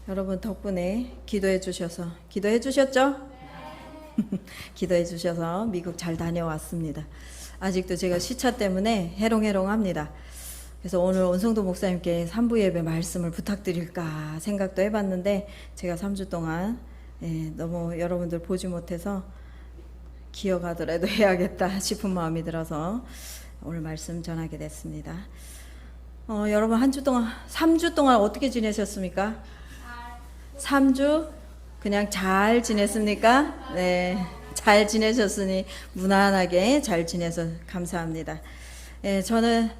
여러분 덕분에 기도해 주셨죠? 기도해 주셔서 미국 잘 다녀왔습니다. 아직도 제가 시차 때문에 해롱해롱합니다. 그래서 오늘 온성도 목사님께 3부 예배 말씀을 부탁드릴까 생각도 해봤는데 제가 3주 동안 너무 여러분들 보지 못해서 기억하더라도 해야겠다 싶은 마음이 들어서 오늘 말씀 전하게 됐습니다. 여러분 3주 동안 어떻게 지내셨습니까? 3주 그냥 잘 지냈습니까? 네, 잘 지내셨으니 무난하게 잘 지내서 감사합니다. 저는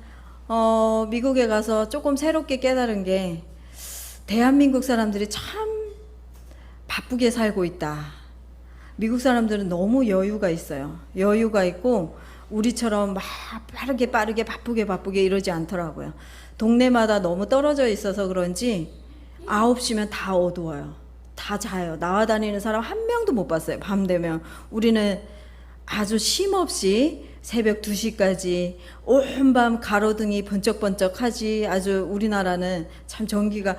미국에 가서 조금 새롭게 깨달은 게 대한민국 사람들이 참 바쁘게 살고 있다. 미국 사람들은 너무 여유가 있어요. 여유가 있고 우리처럼 막 빠르게 바쁘게 이러지 않더라고요. 동네마다 너무 떨어져 있어서 그런지 9시면 다 어두워요. 다 자요. 나와 다니는 사람 한 명도 못 봤어요. 밤 되면. 우리는 아주 쉼없이 새벽 2시까지 온 밤 가로등이 번쩍번쩍하지. 아주 우리나라는 참 전기가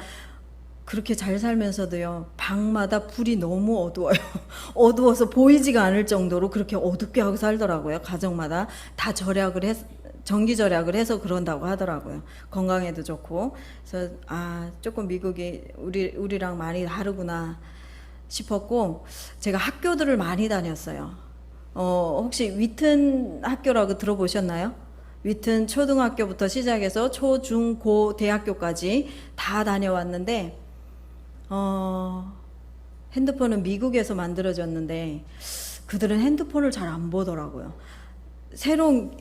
그렇게 잘 살면서도요, 방마다 불이 너무 어두워요. 어두워서 보이지가 않을 정도로 그렇게 어둡게 하고 살더라고요. 가정마다 다 전기 절약을 해서 그런다고 하더라고요. 건강에도 좋고. 그래서 조금 미국이 우리랑 많이 다르구나 싶었고, 제가 학교들을 많이 다녔어요. 혹시 위튼 학교라고 들어보셨나요? 위튼 초등학교부터 시작해서 초, 중, 고, 대학교까지 다 다녀왔는데, 핸드폰은 미국에서 만들어졌는데 그들은 핸드폰을 잘 안 보더라고요. 새로운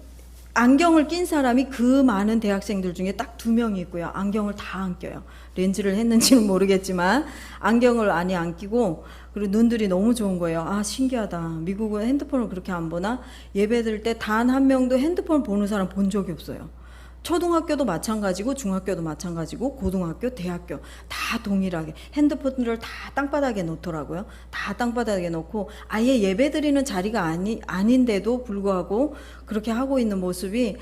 안경을 낀 사람이 그 많은 대학생들 중에 딱 2명이 있고요. 안경을 다 안 껴요. 렌즈를 했는지는 모르겠지만 안경을 많이 안 끼고, 그리고 눈들이 너무 좋은 거예요. 신기하다. 미국은 핸드폰을 그렇게 안 보나? 예배 드릴 때 단 한 명도 핸드폰 보는 사람 본 적이 없어요. 초등학교도 마찬가지고 중학교도 마찬가지고 고등학교, 대학교 다 동일하게 핸드폰을 다 땅바닥에 놓더라고요. 다 땅바닥에 놓고 아예 예배드리는 자리가 아닌데도 불구하고 그렇게 하고 있는 모습이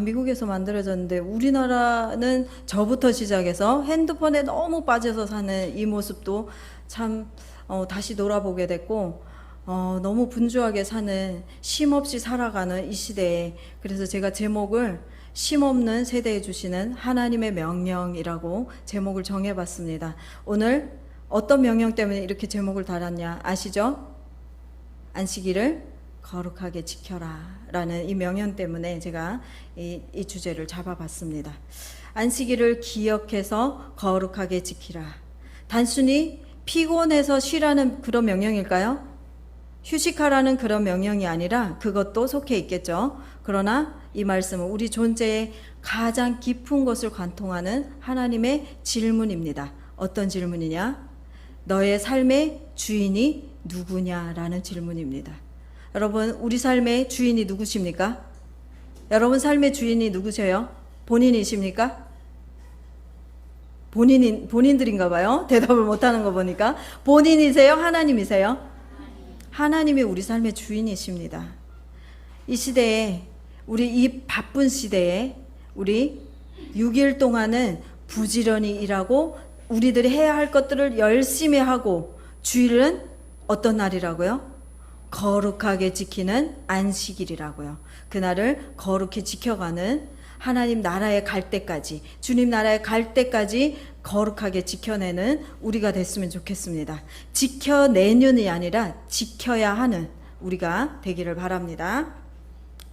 미국에서 만들어졌는데, 우리나라는 저부터 시작해서 핸드폰에 너무 빠져서 사는 이 모습도 참 다시 돌아보게 됐고, 너무 분주하게 사는, 쉼없이 살아가는 이 시대에, 그래서 제가 제목을 쉼없는 세대에 주시는 하나님의 명령이라고 제목을 정해봤습니다. 오늘 어떤 명령 때문에 이렇게 제목을 달았냐 아시죠? 안식일을 거룩하게 지켜라 라는 이 명령 때문에 제가 이 주제를 잡아봤습니다. 안식일을 기억해서 거룩하게 지키라. 단순히 피곤해서 쉬라는 그런 명령일까요? 휴식하라는 그런 명령이 아니라 그것도 속해 있겠죠. 그러나 이 말씀은 우리 존재의 가장 깊은 것을 관통하는 하나님의 질문입니다. 어떤 질문이냐? 너의 삶의 주인이 누구냐라는 질문입니다. 여러분, 우리 삶의 주인이 누구십니까? 여러분 삶의 주인이 누구세요? 본인이십니까? 본인들인가 봐요. 대답을 못하는 거 보니까. 본인이세요? 하나님이세요? 하나님이 우리 삶의 주인이십니다. 이 시대에, 우리 이 바쁜 시대에 우리 6일 동안은 부지런히 일하고 우리들이 해야 할 것들을 열심히 하고, 주일은 어떤 날이라고요? 거룩하게 지키는 안식일이라고요. 그날을 거룩히 지켜가는, 하나님 나라에 갈 때까지, 주님 나라에 갈 때까지 거룩하게 지켜내는 우리가 됐으면 좋겠습니다. 지켜내는이 아니라 지켜야 하는 우리가 되기를 바랍니다.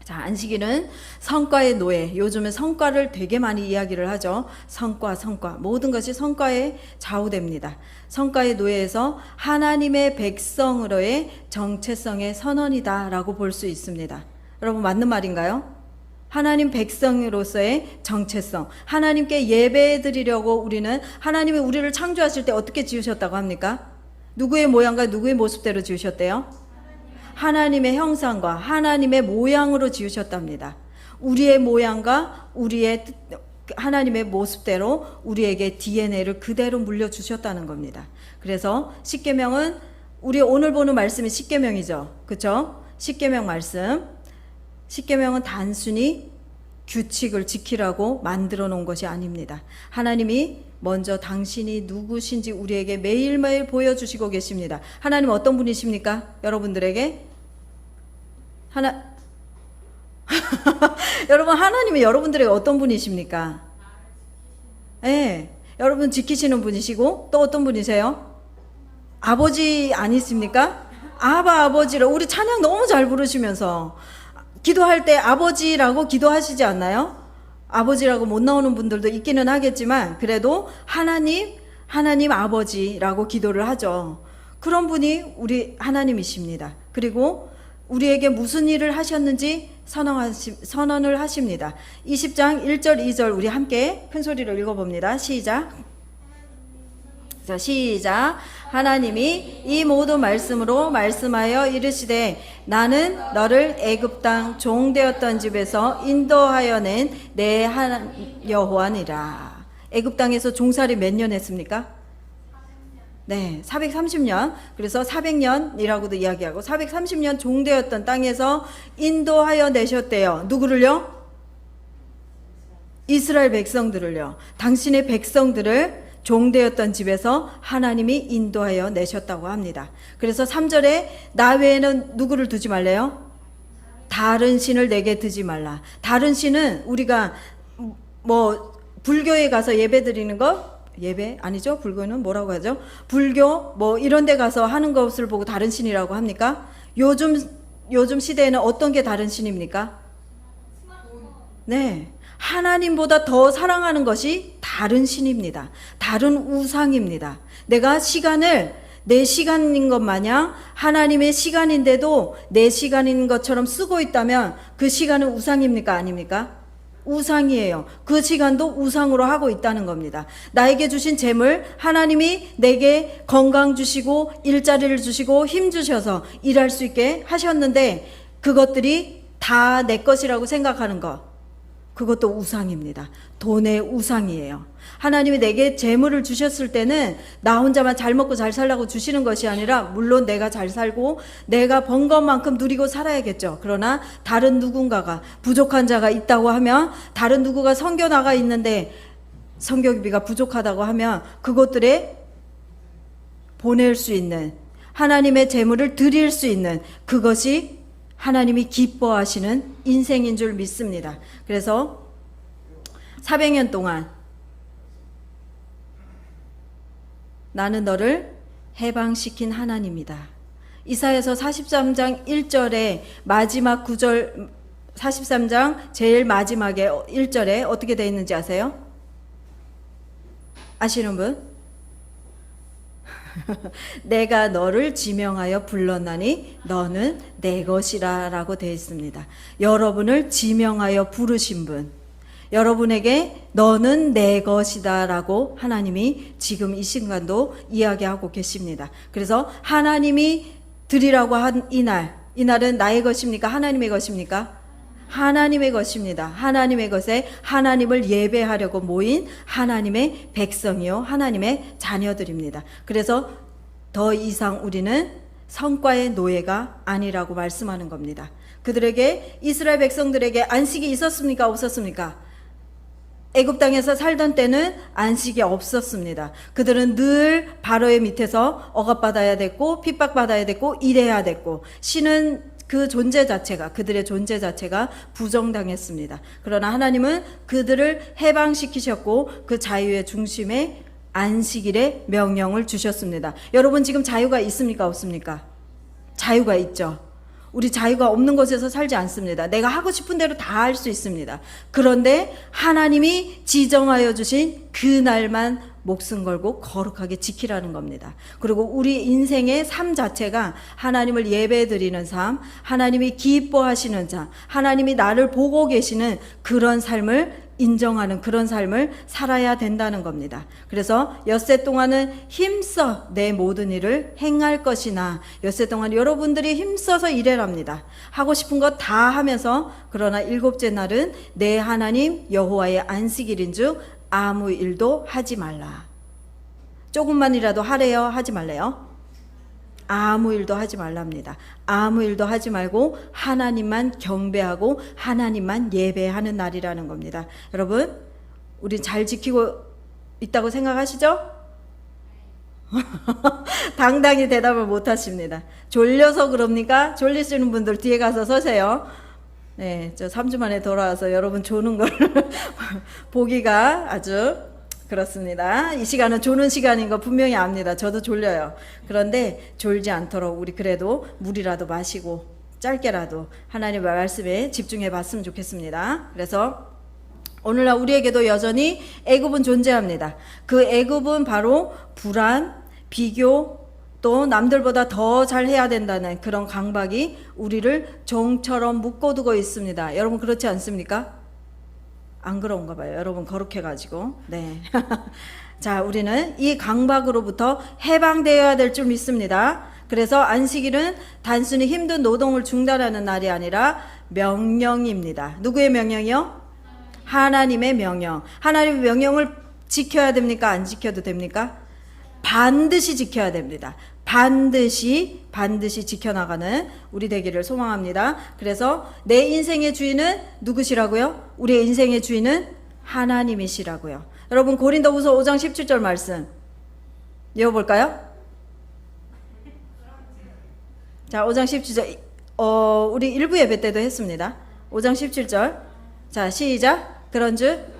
자, 안식일은 성과의 노예. 요즘은 성과를 되게 많이 이야기를 하죠. 성과. 모든 것이 성과에 좌우됩니다. 성과의 노예에서 하나님의 백성으로의 정체성의 선언이다라고 볼 수 있습니다. 여러분, 맞는 말인가요? 하나님 백성으로서의 정체성. 하나님께 예배드리려고 우리는, 하나님이 우리를 창조하실 때 어떻게 지으셨다고 합니까? 누구의 모양과 누구의 모습대로 지으셨대요? 하나님의 형상과 하나님의 모양으로 지으셨답니다. 우리의 모양과 하나님의 모습대로 우리에게 DNA를 그대로 물려주셨다는 겁니다. 그래서 십계명은, 우리 오늘 보는 말씀이 십계명이죠. 그렇죠? 십계명 말씀. 십계명은 단순히 규칙을 지키라고 만들어 놓은 것이 아닙니다. 하나님이 먼저 당신이 누구신지 우리에게 매일매일 보여주시고 계십니다. 하나님 어떤 분이십니까? 여러분들에게 여러분, 하나님이 여러분들에게 어떤 분이십니까? 네, 여러분 지키시는 분이시고 또 어떤 분이세요? 아버지 아니십니까? 아버지를 우리 찬양 너무 잘 부르시면서 기도할 때 아버지라고 기도하시지 않나요? 아버지라고 못 나오는 분들도 있기는 하겠지만 그래도 하나님 아버지라고 기도를 하죠. 그런 분이 우리 하나님이십니다. 그리고 우리에게 무슨 일을 하셨는지 선언을 하십니다. 20장 1절 2절 우리 함께 큰 소리로 읽어봅니다. 시작. 자, 시작. 하나님이 이 모든 말씀으로 말씀하여 이르시되 나는 너를 애굽 땅 종되었던 집에서 인도하여 낸 내 여호와니라. 애굽 땅에서 종살이 몇 년 했습니까? 네, 430년. 그래서 400년이라고도 이야기하고 430년 종되었던 땅에서 인도하여 내셨대요. 누구를요? 이스라엘 백성들을요. 당신의 백성들을 종되었던 집에서 하나님이 인도하여 내셨다고 합니다. 그래서 3절에 나 외에는 누구를 두지 말래요? 다른 신을 내게 두지 말라. 다른 신은 우리가 불교에 가서 예배 드리는 거, 예배 아니죠? 불교는 뭐라고 하죠? 불교 이런 데 가서 하는 것을 보고 다른 신이라고 합니까? 요즘 시대에는 어떤 게 다른 신입니까? 네. 하나님보다 더 사랑하는 것이 다른 신입니다. 다른 우상입니다. 내가 시간을 내 시간인 것 마냥 하나님의 시간인데도 내 시간인 것처럼 쓰고 있다면 그 시간은 우상입니까? 아닙니까? 우상이에요. 그 시간도 우상으로 하고 있다는 겁니다. 나에게 주신 재물, 하나님이 내게 건강 주시고 일자리를 주시고 힘 주셔서 일할 수 있게 하셨는데 그것들이 다 내 것이라고 생각하는 것, 그것도 우상입니다. 돈의 우상이에요. 하나님이 내게 재물을 주셨을 때는 나 혼자만 잘 먹고 잘 살라고 주시는 것이 아니라 물론 내가 잘 살고 내가 번 것만큼 누리고 살아야겠죠. 그러나 다른 누군가가 부족한 자가 있다고 하면, 다른 누구가 선교 나가 있는데 선교비가 부족하다고 하면 그것들에 보낼 수 있는, 하나님의 재물을 드릴 수 있는, 그것이 하나님이 기뻐하시는 인생인 줄 믿습니다. 그래서 400년 동안 나는 너를 해방시킨 하나님이다. 이사야서 43장 1절에 마지막 구절, 43장 제일 마지막에 1절에 어떻게 되어 있는지 아세요? 아시는 분? 내가 너를 지명하여 불렀나니 너는 내 것이라 라고 되어 있습니다. 여러분을 지명하여 부르신 분, 여러분에게 너는 내 것이다 라고 하나님이 지금 이 순간도 이야기하고 계십니다. 그래서 하나님이 드리라고 한 이날은 나의 것입니까? 하나님의 것입니까? 하나님의 것입니다. 하나님의 것에 하나님을 예배하려고 모인 하나님의 백성이요, 하나님의 자녀들입니다. 그래서 더 이상 우리는 성과의 노예가 아니라고 말씀하는 겁니다. 그들에게, 이스라엘 백성들에게 안식이 있었습니까? 없었습니까? 애굽 땅에서 살던 때는 안식이 없었습니다. 그들은 늘 바로의 밑에서 억압받아야 됐고 핍박받아야 됐고 일해야 됐고, 신은 그 존재 자체가, 그들의 존재 자체가 부정당했습니다. 그러나 하나님은 그들을 해방시키셨고 그 자유의 중심에 안식일의 명령을 주셨습니다. 여러분 지금 자유가 있습니까? 없습니까? 자유가 있죠. 우리 자유가 없는 곳에서 살지 않습니다. 내가 하고 싶은 대로 다 할 수 있습니다. 그런데 하나님이 지정하여 주신 그 날만 목숨 걸고 거룩하게 지키라는 겁니다. 그리고 우리 인생의 삶 자체가 하나님을 예배드리는 삶, 하나님이 기뻐하시는 삶, 하나님이 나를 보고 계시는 그런 삶을 인정하는 그런 삶을 살아야 된다는 겁니다. 그래서 엿새 동안은 힘써 내 모든 일을 행할 것이나, 엿새 동안 여러분들이 힘써서 일해랍니다. 하고 싶은 거 다 하면서, 그러나 일곱째 날은 내 하나님 여호와의 안식일인 즉 아무 일도 하지 말라. 조금만이라도 하래요? 하지 말래요? 아무 일도 하지 말랍니다. 아무 일도 하지 말고 하나님만 경배하고 하나님만 예배하는 날이라는 겁니다. 여러분, 우리 잘 지키고 있다고 생각하시죠? 당당히 대답을 못 하십니다. 졸려서 그럽니까? 졸리시는 분들 뒤에 가서 서세요. 네, 저 3주 만에 돌아와서 여러분 조는 걸 보기가 아주 그렇습니다. 이 시간은 조는 시간인 거 분명히 압니다. 저도 졸려요. 그런데 졸지 않도록 우리 그래도 물이라도 마시고 짧게라도 하나님의 말씀에 집중해 봤으면 좋겠습니다. 그래서 오늘날 우리에게도 여전히 애굽은 존재합니다. 그 애굽은 바로 불안, 비교, 또 남들보다 더 잘해야 된다는 그런 강박이 우리를 종처럼 묶어두고 있습니다. 여러분 그렇지 않습니까? 안 그런가 봐요. 여러분 거룩해가지고. 네. 자, 우리는 이 강박으로부터 해방되어야 될 줄 믿습니다. 그래서 안식일은 단순히 힘든 노동을 중단하는 날이 아니라 명령입니다. 누구의 명령이요? 하나님의 명령. 하나님의 명령을 지켜야 됩니까? 안 지켜도 됩니까? 반드시 지켜야 됩니다. 반드시 지켜나가는 우리 되기를 소망합니다. 그래서 내 인생의 주인은 누구시라고요? 우리의 인생의 주인은 하나님이시라고요. 여러분 고린도후서 5장 17절 말씀 읽어볼까요? 자, 5장 17절 우리 일부 예배 때도 했습니다. 5장 17절 자, 시작. 그런즉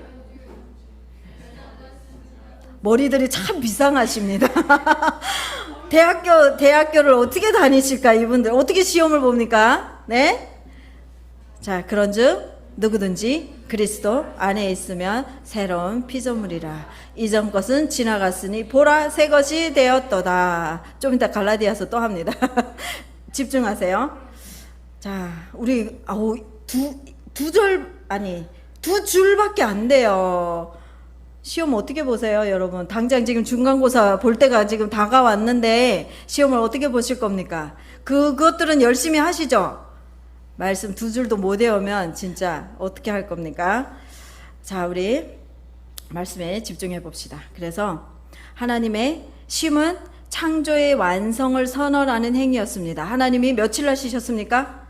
머리들이 참 비상하십니다. 대학교를 어떻게 다니실까, 이분들? 어떻게 시험을 봅니까? 네? 자, 그런즉 누구든지 그리스도 안에 있으면 새로운 피조물이라. 이전 것은 지나갔으니 보라 새 것이 되었도다. 좀 이따 갈라디아서 또 합니다. 집중하세요. 자, 우리 두 줄밖에 안 돼요. 시험 어떻게 보세요, 여러분? 당장 지금 중간고사 볼 때가 지금 다가왔는데 시험을 어떻게 보실 겁니까? 그것들은 열심히 하시죠? 말씀 두 줄도 못 외우면 진짜 어떻게 할 겁니까? 자, 우리 말씀에 집중해 봅시다. 그래서 하나님의 쉼은 창조의 완성을 선언하는 행위였습니다. 하나님이 며칠 날 쉬셨습니까?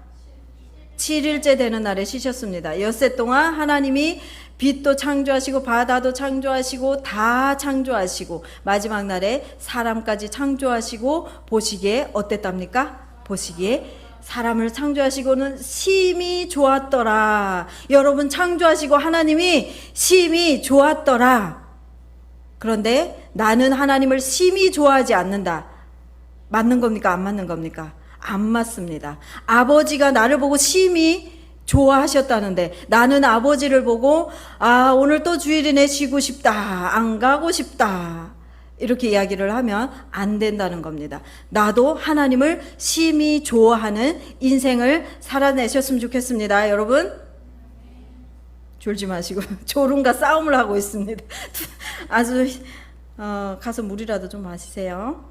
7일째 되는 날에 쉬셨습니다. 엿새 동안 하나님이 빛도 창조하시고 바다도 창조하시고 다 창조하시고 마지막 날에 사람까지 창조하시고 보시기에 어땠답니까? 보시기에 사람을 창조하시고는 심히 좋았더라. 여러분 창조하시고 하나님이 심히 좋았더라. 그런데 나는 하나님을 심히 좋아하지 않는다. 맞는 겁니까? 안 맞는 겁니까? 안 맞습니다. 아버지가 나를 보고 심히 좋아하셨다는데 나는 아버지를 보고 오늘 또 주일이네, 쉬고 싶다, 안 가고 싶다, 이렇게 이야기를 하면 안 된다는 겁니다. 나도 하나님을 심히 좋아하는 인생을 살아내셨으면 좋겠습니다. 여러분 졸지 마시고 졸음과 싸움을 하고 있습니다. 아주 가서 물이라도 좀 마시세요.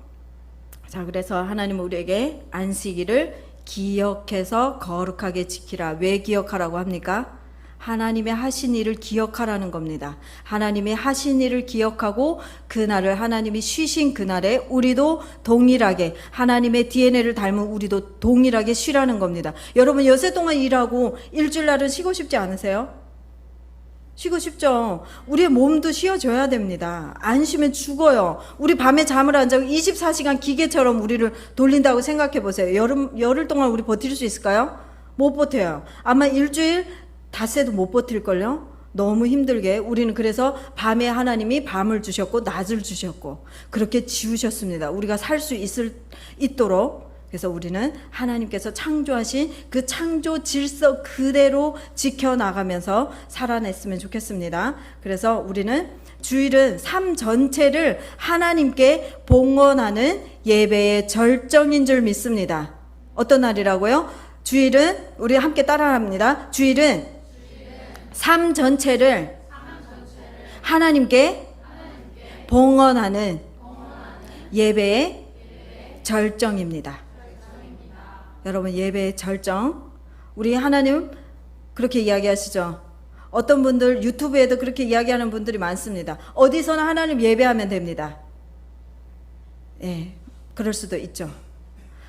자, 그래서 하나님은 우리에게 안식일을 기억해서 거룩하게 지키라. 왜 기억하라고 합니까? 하나님의 하신 일을 기억하라는 겁니다. 하나님의 하신 일을 기억하고 그날을 하나님이 쉬신 그날에 우리도 동일하게 하나님의 DNA를 닮은 우리도 동일하게 쉬라는 겁니다. 여러분 엿새 동안 일하고 일주일 날은 쉬고 싶지 않으세요? 쉬고 싶죠. 우리의 몸도 쉬어줘야 됩니다. 안 쉬면 죽어요. 우리 밤에 잠을 안 자고 24시간 기계처럼 우리를 돌린다고 생각해 보세요. 열흘 동안 우리 버틸 수 있을까요? 못 버텨요. 아마 일주일 닷새도 못 버틸걸요? 너무 힘들게. 우리는 그래서 밤에 하나님이 밤을 주셨고 낮을 주셨고 그렇게 지으셨습니다. 우리가 살 수 있도록. 그래서 우리는 하나님께서 창조하신 그 창조 질서 그대로 지켜나가면서 살아냈으면 좋겠습니다. 그래서 우리는 주일은 삶 전체를 하나님께 봉헌하는 예배의 절정인 줄 믿습니다. 어떤 날이라고요? 주일은 우리 함께 따라합니다. 주일은 삶 전체를 하나님께 봉헌하는 예배의 절정입니다. 여러분 예배의 절정, 우리 하나님 그렇게 이야기하시죠. 어떤 분들 유튜브에도 그렇게 이야기하는 분들이 많습니다. 어디서나 하나님 예배하면 됩니다. 예, 그럴 수도 있죠.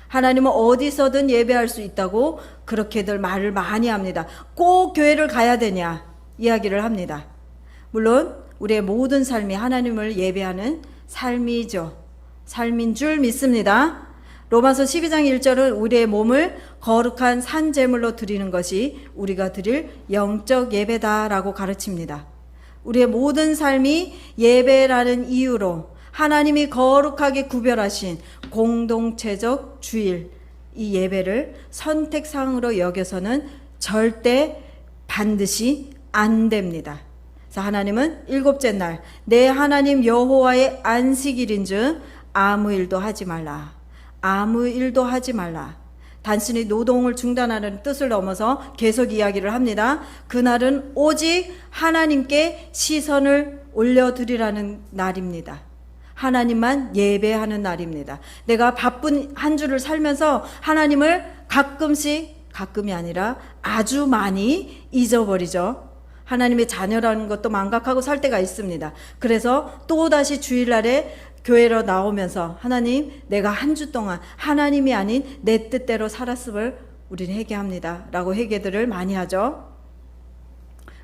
하나님은 어디서든 예배할 수 있다고 그렇게들 말을 많이 합니다. 꼭 교회를 가야 되냐 이야기를 합니다. 물론 우리의 모든 삶이 하나님을 예배하는 삶이죠. 삶인 줄 믿습니다. 로마서 12장 1절은 우리의 몸을 거룩한 산제물로 드리는 것이 우리가 드릴 영적 예배다라고 가르칩니다. 우리의 모든 삶이 예배라는 이유로 하나님이 거룩하게 구별하신 공동체적 주일, 이 예배를 선택사항으로 여겨서는 절대 반드시 안 됩니다. 그래서 하나님은 일곱째 날 내 하나님 여호와의 안식일인즉 아무 일도 하지 말라. 아무 일도 하지 말라. 단순히 노동을 중단하는 뜻을 넘어서 계속 이야기를 합니다. 그날은 오직 하나님께 시선을 올려드리라는 날입니다. 하나님만 예배하는 날입니다. 내가 바쁜 한 주를 살면서 하나님을 가끔이 아니라 아주 많이 잊어버리죠. 하나님의 자녀라는 것도 망각하고 살 때가 있습니다. 그래서 또다시 주일날에 교회로 나오면서 하나님, 내가 한 주 동안 하나님이 아닌 내 뜻대로 살았음을 우리는 회개합니다 라고 회개들을 많이 하죠.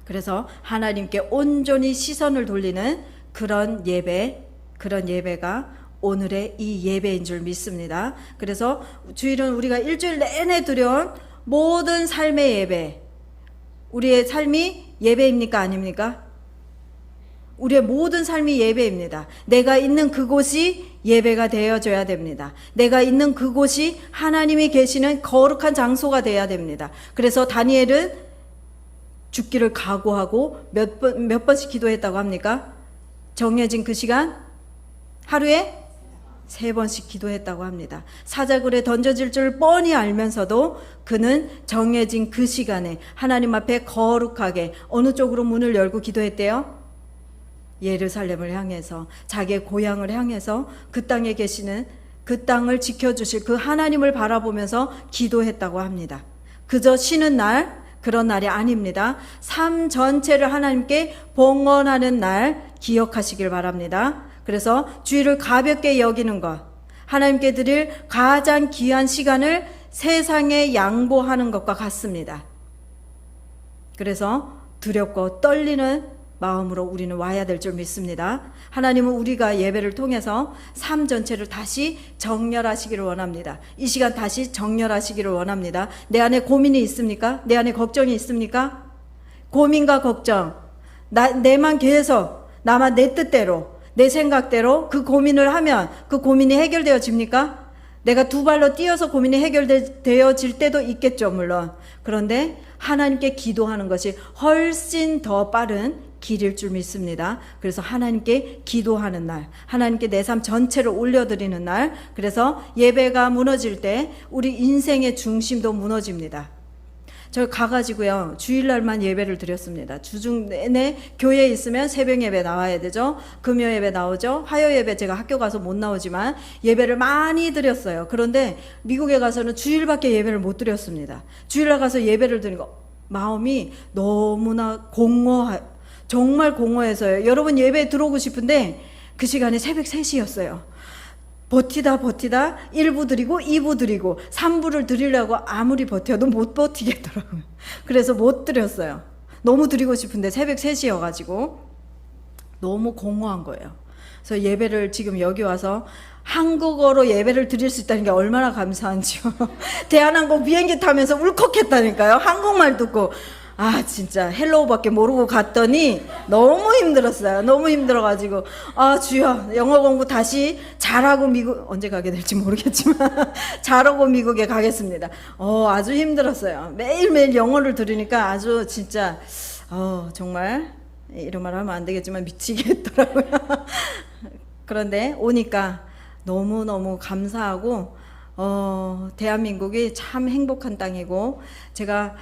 그래서 하나님께 온전히 시선을 돌리는 그런 예배가 오늘의 이 예배인 줄 믿습니다. 그래서 주일은 우리가 일주일 내내 드려온 모든 삶의 예배, 우리의 삶이 예배입니까 아닙니까? 우리의 모든 삶이 예배입니다. 내가 있는 그곳이 예배가 되어져야 됩니다. 내가 있는 그곳이 하나님이 계시는 거룩한 장소가 되어야 됩니다. 그래서 다니엘은 죽기를 각오하고 몇 번씩 기도했다고 합니까? 정해진 그 시간 하루에 3번씩 기도했다고 합니다. 사자굴에 던져질 줄 뻔히 알면서도 그는 정해진 그 시간에 하나님 앞에 거룩하게 어느 쪽으로 문을 열고 기도했대요? 예루살렘을 향해서, 자기의 고향을 향해서 그 땅에 계시는, 그 땅을 지켜주실 그 하나님을 바라보면서 기도했다고 합니다. 그저 쉬는 날, 그런 날이 아닙니다. 삶 전체를 하나님께 봉헌하는 날 기억하시길 바랍니다. 그래서 주일을 가볍게 여기는 것, 하나님께 드릴 가장 귀한 시간을 세상에 양보하는 것과 같습니다. 그래서 두렵고 떨리는 마음으로 우리는 와야 될 줄 믿습니다. 하나님은 우리가 예배를 통해서 삶 전체를 다시 정렬하시기를 원합니다. 이 시간 다시 정렬하시기를 원합니다. 내 안에 고민이 있습니까? 내 안에 걱정이 있습니까? 고민과 걱정, 내만 계속 나만 내 뜻대로, 내 생각대로 그 고민을 하면 그 고민이 해결되어집니까? 내가 두 발로 뛰어서 고민이 해결되어질 때도 있겠죠, 물론. 그런데 하나님께 기도하는 것이 훨씬 더 빠른 길일 줄 믿습니다. 그래서 하나님께 기도하는 날, 하나님께 내 삶 전체를 올려드리는 날, 그래서 예배가 무너질 때 우리 인생의 중심도 무너집니다. 저 가가지고요, 주일날만 예배를 드렸습니다. 주중 내내 교회에 있으면 새벽 예배 나와야 되죠. 금요 예배 나오죠. 화요 예배 제가 학교 가서 못 나오지만 예배를 많이 드렸어요. 그런데 미국에 가서는 주일밖에 예배를 못 드렸습니다. 주일날 가서 예배를 드리고 마음이 너무나 정말 공허해서요. 여러분 예배에 들어오고 싶은데 그 시간에 새벽 3시였어요. 버티다 1부 드리고 2부 드리고 3부를 드리려고 아무리 버텨도 못 버티겠더라고요. 그래서 못 드렸어요. 너무 드리고 싶은데 새벽 3시여가지고 너무 공허한 거예요. 그래서 예배를 지금 여기 와서 한국어로 예배를 드릴 수 있다는 게 얼마나 감사한지요. 대한항공 비행기 타면서 울컥했다니까요. 한국말 듣고 아 진짜 헬로우밖에 모르고 갔더니 너무 힘들었어요. 너무 힘들어가지고 아 주여 영어 공부 다시 잘하고 미국 언제 가게 될지 모르겠지만 잘하고 미국에 가겠습니다. 아주 힘들었어요. 매일매일 영어를 들으니까 아주 진짜 정말 이런 말 하면 안 되겠지만 미치겠더라고요. 그런데 오니까 너무너무 감사하고 대한민국이 참 행복한 땅이고 제가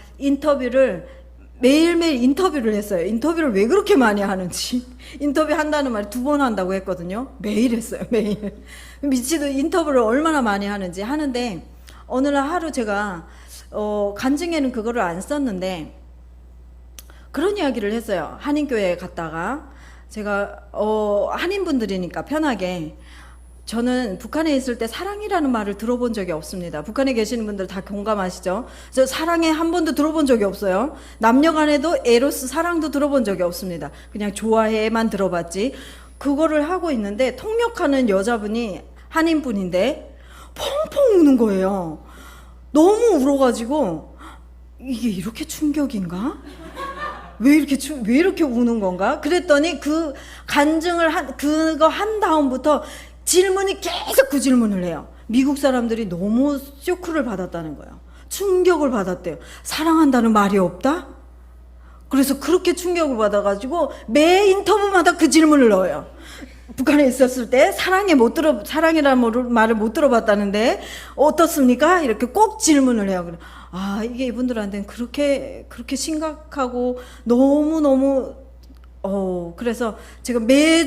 매일매일 인터뷰를 했어요. 인터뷰를 왜 그렇게 많이 하는지. 인터뷰 한다는 말이 2번 한다고 했거든요. 매일 했어요. 매일. 미치도 인터뷰를 얼마나 많이 하는지 하는데 어느 날 하루 제가 간증에는 그거를 안 썼는데 그런 이야기를 했어요. 한인교회에 갔다가 제가 한인분들이니까 편하게 저는 북한에 있을 때 사랑이라는 말을 들어본 적이 없습니다. 북한에 계시는 분들 다 공감하시죠? 저 사랑에 한 번도 들어본 적이 없어요. 남녀 간에도 에로스 사랑도 들어본 적이 없습니다. 그냥 좋아해만 들어봤지. 그거를 하고 있는데 통역하는 여자분이 한인분인데 펑펑 우는 거예요. 너무 울어가지고 이게 이렇게 충격인가? 왜 이렇게 우는 건가? 그랬더니 그 간증을 그거 한 다음부터 질문이 계속 그 질문을 해요. 미국 사람들이 너무 쇼크를 받았다는 거예요. 충격을 받았대요. 사랑한다는 말이 없다? 그래서 그렇게 충격을 받아가지고 매 인터뷰마다 그 질문을 넣어요. 북한에 있었을 때 사랑이라는 말을 못 들어봤다는데 어떻습니까? 이렇게 꼭 질문을 해요. 아, 이게 이분들한테는 그렇게 심각하고 너무 그래서 제가 매일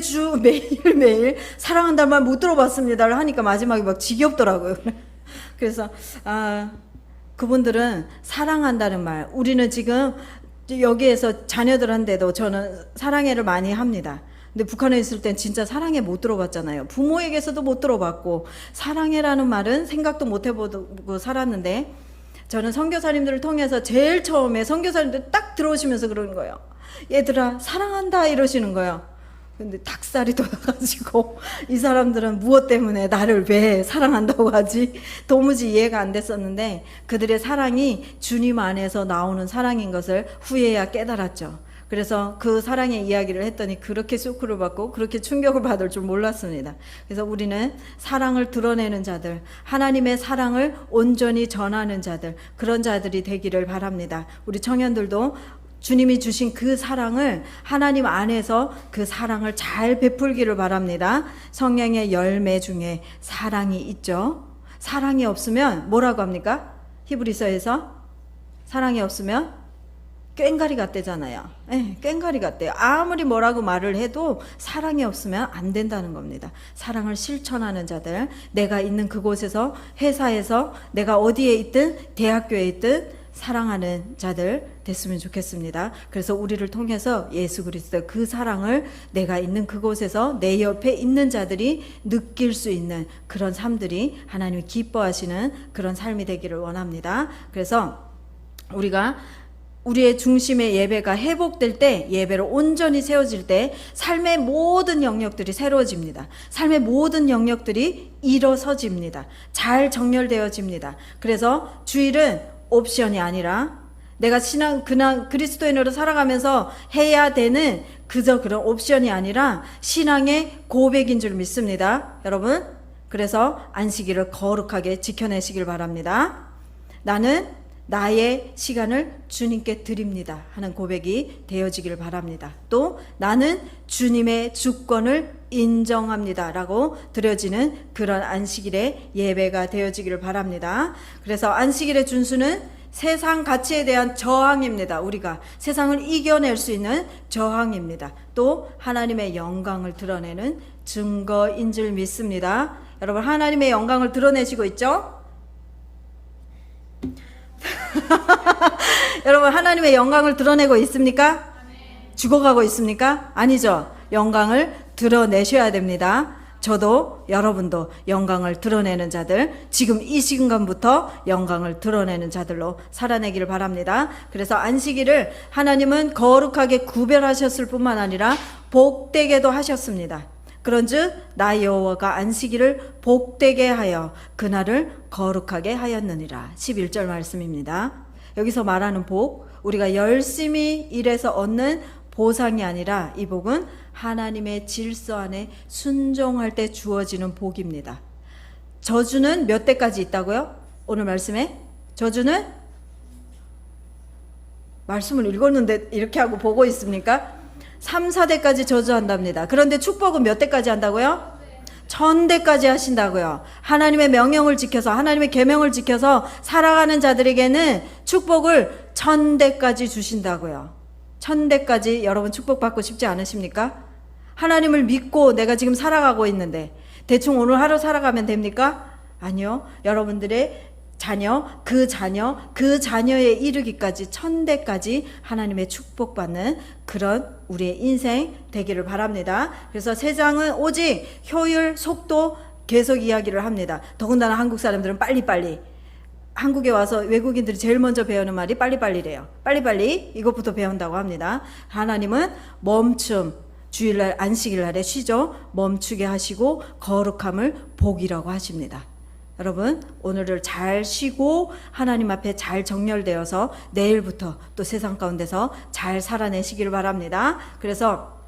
사랑한다는 말 못 들어봤습니다를 하니까 마지막에 막 지겹더라고요. 그래서 그분들은 사랑한다는 말, 우리는 지금 여기에서 자녀들한테도 저는 사랑해를 많이 합니다. 근데 북한에 있을 땐 진짜 사랑해 못 들어봤잖아요. 부모에게서도 못 들어봤고 사랑해라는 말은 생각도 못 해보고 살았는데, 저는 선교사님들을 통해서 제일 처음에 선교사님들 딱 들어오시면서 그러는 거예요. 얘들아 사랑한다 이러시는 거예요. 근데 닭살이 돋아가지고 이 사람들은 무엇 때문에 나를 왜 사랑한다고 하지? 도무지 이해가 안 됐었는데 그들의 사랑이 주님 안에서 나오는 사랑인 것을 후에야 깨달았죠. 그래서 그 사랑의 이야기를 했더니 그렇게 쇼크를 받고 그렇게 충격을 받을 줄 몰랐습니다. 그래서 우리는 사랑을 드러내는 자들, 하나님의 사랑을 온전히 전하는 자들, 그런 자들이 되기를 바랍니다. 우리 청년들도 주님이 주신 그 사랑을 하나님 안에서 그 사랑을 잘 베풀기를 바랍니다. 성령의 열매 중에 사랑이 있죠. 사랑이 없으면 뭐라고 합니까? 히브리서에서 사랑이 없으면 꽹가리 같대잖아요. 꽹가리 같대요. 아무리 뭐라고 말을 해도 사랑이 없으면 안 된다는 겁니다. 사랑을 실천하는 자들, 내가 있는 그곳에서, 회사에서, 내가 어디에 있든 대학교에 있든 사랑하는 자들 됐으면 좋겠습니다. 그래서 우리를 통해서 예수 그리스도 그 사랑을 내가 있는 그곳에서 내 옆에 있는 자들이 느낄 수 있는 그런 삶들이 하나님이 기뻐하시는 그런 삶이 되기를 원합니다. 그래서 우리의 중심의 예배가 회복될 때, 예배로 온전히 세워질 때 삶의 모든 영역들이 새로워집니다. 삶의 모든 영역들이 일어서집니다. 잘 정렬되어집니다. 그래서 주일은 옵션이 아니라 내가 그냥 그리스도인으로 살아가면서 해야 되는 그저 그런 옵션이 아니라 신앙의 고백인 줄 믿습니다. 여러분, 그래서 안식일을 거룩하게 지켜내시길 바랍니다. 나는 나의 시간을 주님께 드립니다 하는 고백이 되어지기를 바랍니다. 또 나는 주님의 주권을 인정합니다 라고 드려지는 그런 안식일의 예배가 되어지기를 바랍니다. 그래서 안식일의 준수는 세상 가치에 대한 저항입니다. 우리가 세상을 이겨낼 수 있는 저항입니다. 또 하나님의 영광을 드러내는 증거인 줄 믿습니다. 여러분, 하나님의 영광을 드러내시고 있죠? 여러분, 하나님의 영광을 드러내고 있습니까? 죽어가고 있습니까? 아니죠. 영광을 드러내셔야 됩니다. 저도 여러분도 영광을 드러내는 자들, 지금 이 시간부터 영광을 드러내는 자들로 살아내기를 바랍니다. 그래서 안식일을 하나님은 거룩하게 구별하셨을 뿐만 아니라 복되게도 하셨습니다. 그런즉 나 여호와가 안식일을 복되게 하여 그날을 거룩하게 하였느니라. 11절 말씀입니다. 여기서 말하는 복, 우리가 열심히 일해서 얻는 보상이 아니라 이 복은 하나님의 질서 안에 순종할 때 주어지는 복입니다. 저주는 몇 대까지 있다고요? 오늘 말씀에 저주는, 말씀을 읽었는데 이렇게 하고 보고 있습니까? 3, 4대까지 저주한답니다. 그런데 축복은 몇 대까지 한다고요? 1000대까지 하신다고요. 하나님의 명령을 지켜서, 하나님의 계명을 지켜서 살아가는 자들에게는 축복을 1000대까지 주신다고요. 1000대까지 여러분 축복받고 싶지 않으십니까? 하나님을 믿고 내가 지금 살아가고 있는데 대충 오늘 하루 살아가면 됩니까? 아니요. 여러분들의 그 자녀에 이르기까지 1000대까지 하나님의 축복받는 그런 우리의 인생 되기를 바랍니다. 그래서 세상은 오직 효율, 속도, 계속 이야기를 합니다. 더군다나 한국 사람들은 빨리빨리. 한국에 와서 외국인들이 제일 먼저 배우는 말이 빨리빨리래요. 빨리빨리 이것부터 배운다고 합니다. 하나님은 멈춤, 주일날 안식일날에 쉬죠. 멈추게 하시고 거룩함을 복이라고 하십니다. 여러분, 오늘을 잘 쉬고 하나님 앞에 잘 정렬되어서 내일부터 또 세상 가운데서 잘 살아내시길 바랍니다. 그래서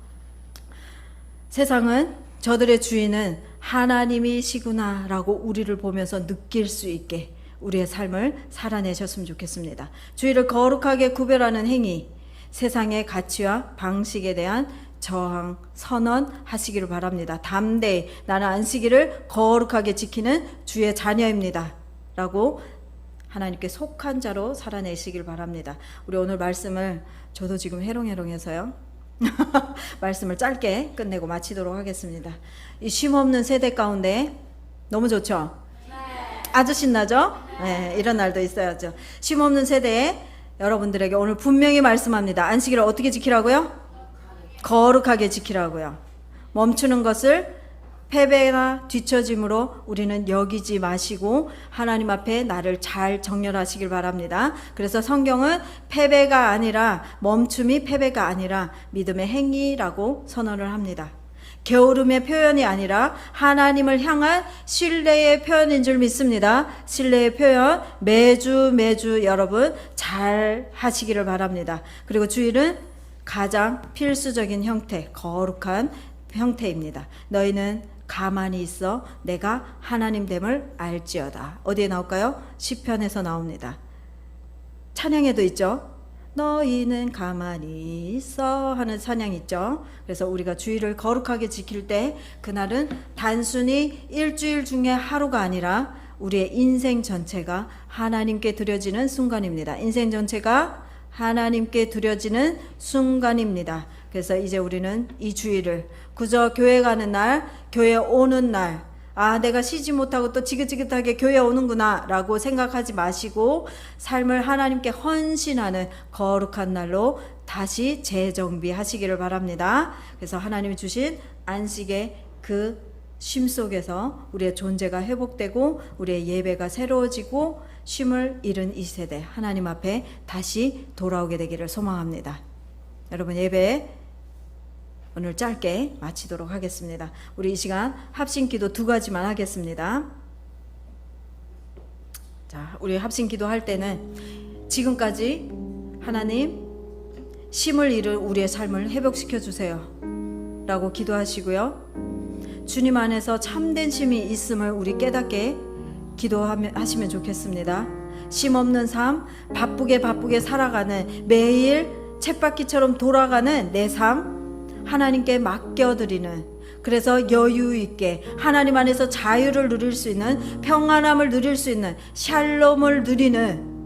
세상은, 저들의 주인은 하나님이시구나 라고 우리를 보면서 느낄 수 있게 우리의 삶을 살아내셨으면 좋겠습니다. 주의를 거룩하게 구별하는 행위, 세상의 가치와 방식에 대한 저항, 선언하시기를 바랍니다. 담대히 나는 안식일을 거룩하게 지키는 주의 자녀입니다 라고 하나님께 속한 자로 살아내시길 바랍니다. 우리 오늘 말씀을, 저도 지금 해롱해롱해서요 말씀을 짧게 끝내고 마치도록 하겠습니다. 이 쉼없는 세대 가운데 너무 좋죠? 아주 신나죠? 네, 이런 날도 있어야죠. 쉼없는 세대에 여러분들에게 오늘 분명히 말씀합니다. 안식일을 어떻게 지키라고요? 거룩하게 지키라고요. 멈추는 것을 패배나 뒤처짐으로 우리는 여기지 마시고 하나님 앞에 나를 잘 정렬하시길 바랍니다. 그래서 성경은 패배가 아니라, 멈춤이 패배가 아니라 믿음의 행위라고 선언을 합니다. 게으름의 표현이 아니라 하나님을 향한 신뢰의 표현인 줄 믿습니다. 신뢰의 표현 매주 여러분 잘 하시기를 바랍니다. 그리고 주일은 가장 필수적인 형태, 거룩한 형태입니다. 너희는 가만히 있어 내가 하나님됨을 알지어다. 어디에 나올까요? 시편에서 나옵니다. 찬양에도 있죠. 너희는 가만히 있어 하는 찬양 있죠. 그래서 우리가 주일을 거룩하게 지킬 때 그날은 단순히 일주일 중에 하루가 아니라 우리의 인생 전체가 하나님께 드려지는 순간입니다. 인생 전체가 하나님께 드려지는 순간입니다. 그래서 이제 우리는 이 주일을 그저 교회 가는 날, 교회 오는 날, 아, 내가 쉬지 못하고 또 지긋지긋하게 교회 오는구나 라고 생각하지 마시고 삶을 하나님께 헌신하는 거룩한 날로 다시 재정비하시기를 바랍니다. 그래서 하나님이 주신 안식의 그 쉼 속에서 우리의 존재가 회복되고 우리의 예배가 새로워지고 쉼을 잃은 이 세대 하나님 앞에 다시 돌아오게 되기를 소망합니다. 여러분, 예배 오늘 짧게 마치도록 하겠습니다. 우리 이 시간 합심기도 2가지만 하겠습니다. 자, 우리 합심기도 할 때는 지금까지 하나님 쉼을 잃은 우리의 삶을 회복시켜 주세요 라고 기도하시고요. 주님 안에서 참된 쉼이 있음을 우리 깨닫게 기도하시면 좋겠습니다. 쉼 없는 삶, 바쁘게 살아가는, 매일 쳇바퀴처럼 돌아가는 내 삶 하나님께 맡겨드리는, 그래서 여유 있게 하나님 안에서 자유를 누릴 수 있는, 평안함을 누릴 수 있는, 샬롬을 누리는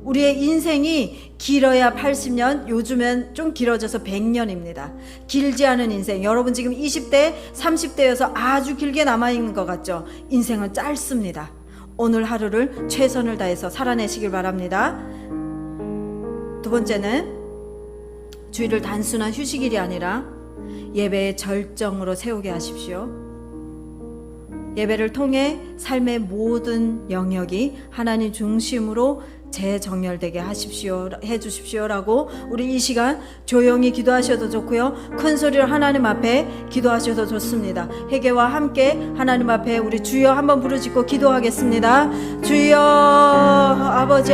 우리의 인생이 길어야 80년, 요즘엔 좀 길어져서 100년입니다. 길지 않은 인생, 여러분 지금 20대, 30대여서 아주 길게 남아있는 것 같죠? 인생은 짧습니다. 오늘 하루를 최선을 다해서 살아내시길 바랍니다. 두 번째는 주일을 단순한 휴식일이 아니라 예배의 절정으로 세우게 하십시오. 예배를 통해 삶의 모든 영역이 하나님 중심으로 재정렬되게 해주십시오라고 우리 이 시간 조용히 기도하셔도 좋고요, 큰 소리로 하나님 앞에 기도하셔도 좋습니다. 회개와 함께 하나님 앞에 우리 주여 한번 부르짖고 기도하겠습니다. 주여, 아버지